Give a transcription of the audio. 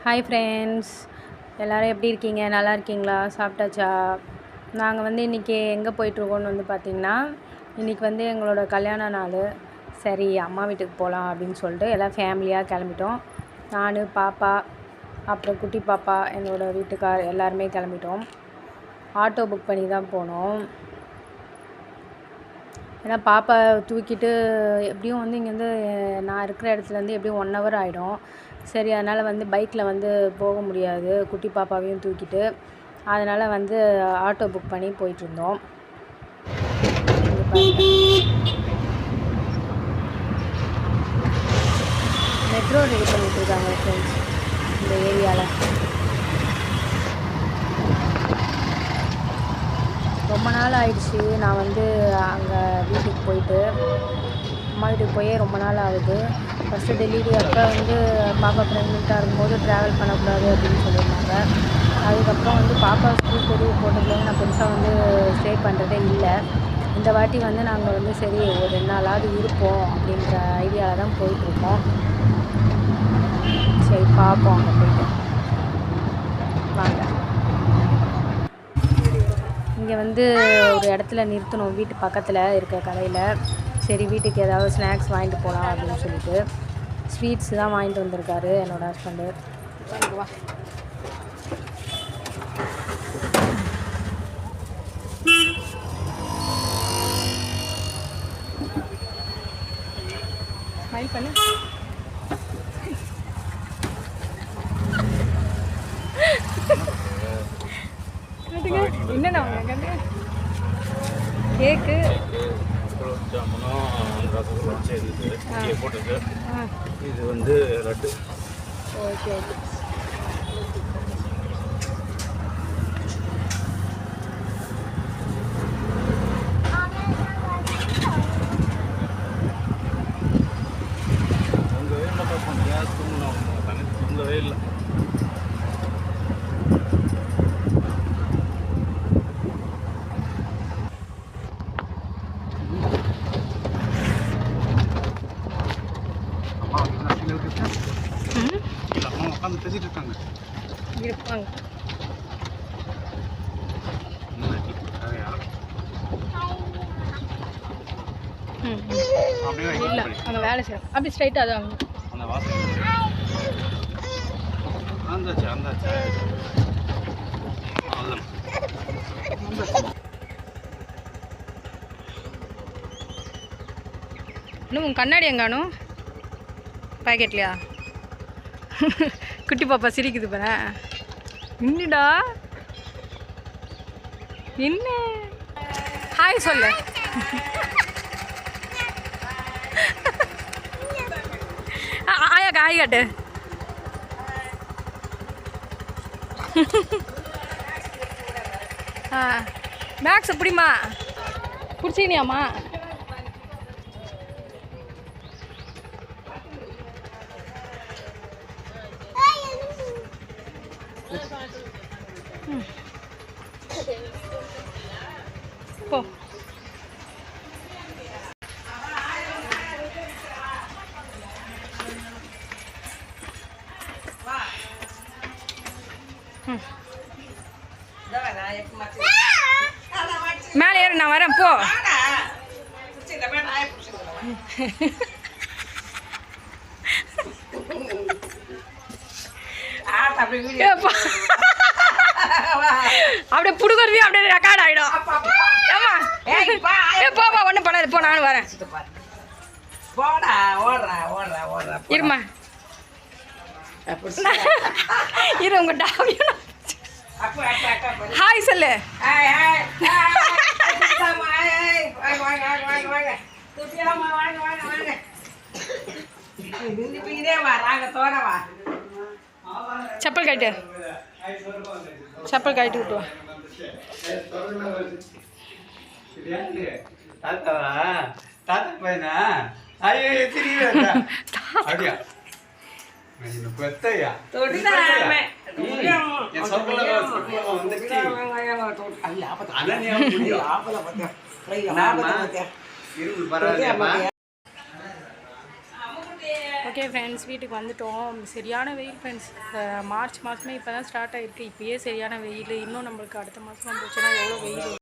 Hi friends, எல்லோரும் எப்படி இருக்கீங்க? நல்லா இருக்கீங்களா? சாப்பிட்டாச்சா? நாங்கள் வந்து இன்றைக்கி எங்கே போயிட்டுருக்கோன்னு வந்து பார்த்திங்கன்னா, இன்றைக்கி வந்து எங்களோட கல்யாண நாள். சரி, அம்மா வீட்டுக்கு போகலாம் அப்படின்னு சொல்லிட்டு எல்லாம் ஃபேமிலியாக கிளம்பிட்டோம். நான், பாப்பா, அப்புறம் குட்டி பாப்பா, என்னோடய வீட்டுக்கார் எல்லாருமே கிளம்பிட்டோம். ஆட்டோ புக் பண்ணி தான் போனோம். ஏன்னா பாப்பா தூக்கிட்டு எப்படியும் வந்து இங்கேருந்து நான் இருக்கிற இடத்துலேருந்து எப்படியும் 1 ஹவர் ஆகிடும். சரி, அதனால் வந்து பைக்கில் வந்து போக முடியாது குட்டி பாப்பாவையும் தூக்கிட்டு. அதனால் வந்து ஆட்டோ புக் பண்ணி போயிட்டுருந்தோம். மெட்ரோ ரெடி பண்ணிகிட்ருக்காங்க ஃப்ரெண்ட்ஸ் இந்த ஏரியாவில். ரொம்ப நாள் ஆயிடுச்சு நான் வந்து அங்கே வீட்டுக்கு போயிட்டு, அம்மா வீட்டுக்கு போயே ரொம்ப நாள் ஆகுது. ஃபஸ்ட்டு டெலிவரி அப்போ வந்து பாப்பா ப்ரெக்னெண்ட்டாக இருக்கும்போது ட்ராவல் பண்ணக்கூடாது அப்படின்னு சொல்லியிருந்தாங்க. அதுக்கப்புறம் வந்து பாப்பா ஸ்கூல் தெரிய போட்டதுலேருந்து நான் பெருசாக வந்து ஸ்டே பண்ணுறதே இல்லை. இந்த வாட்டி வந்து நாங்கள் வந்து சரி ஒரு 2 நாளாவது இருப்போம் அப்படின்ற ஐடியாவில் தான் போயிட்டுருக்கோம். சரி பார்ப்போம் அங்கே போய்ட்டு. வாங்க. இங்கே வந்து ஒரு இடத்துல நிறுத்தணும், வீட்டு பக்கத்தில் இருக்க கடையில். சரி, வீட்டுக்கு ஏதாவது ஸ்நாக்ஸ் வாங்கிட்டு போகலாம் அப்படின்னு சொல்லிட்டு ஸ்வீட்ஸ் தான் வாங்கிட்டு வந்திருக்காரு என்னோடய ஹஸ்பண்டு. ஸ்மைல் பண்ணு. என்னண்ணா கண்டு கேக்கு இது வந்து லட்டு. Okay okay. தூங்கவே இல்லை. உட்காந்து பேசிட்டு இருக்காங்க. இருப்பாங்க. இல்லை, அங்கே வேலை செய்யணும். அப்படி ஸ்ட்ரைட்டாக அது வாங்க. அந்த வாசல் அந்தாச்சு அந்தாச்சு. இன்னும் உன் கண்ணாடி எங்கானும் பாக்கெட்லையா? குட்டி பாப்பா சிரிக்குது பாரு. என்னடா என்ன? ஹாய் சொல்லு. ஆயா காய் காட்டு. மேக்ஸ் எப்படிம்மா பிடிச்சினியாம்மா? போ. மேலே ஏறு, நான் வரேன் போ. அப்படியே புடுக்குறதே அப்படியே ரெக்கார்ட் ஆகிடும். போப்பா, ஒன்றும் பண்ணாது, போ, நானும் வரேன். இருமா இரு, உங்க டாவியும் ஹாய் சொல்லு. செப்பல் கட்டு, செப்பல் கட்டி விட்டு. தாத்தா பையனா? ஐயோ அப்படியா? பெத்தையா ஓகே ஃப்ரெண்ட்ஸ், வீட்டுக்கு வந்துட்டோம். சரியான வெயில் ஃப்ரெண்ட்ஸ். மார்ச் மாதமே இப்போ தான் ஸ்டார்ட் ஆகிருக்கு. இப்போயே சரியான வெயில். இன்னும் நம்மளுக்கு அடுத்த மாதம் வந்துச்சுன்னா எவ்வளோ வெயில்.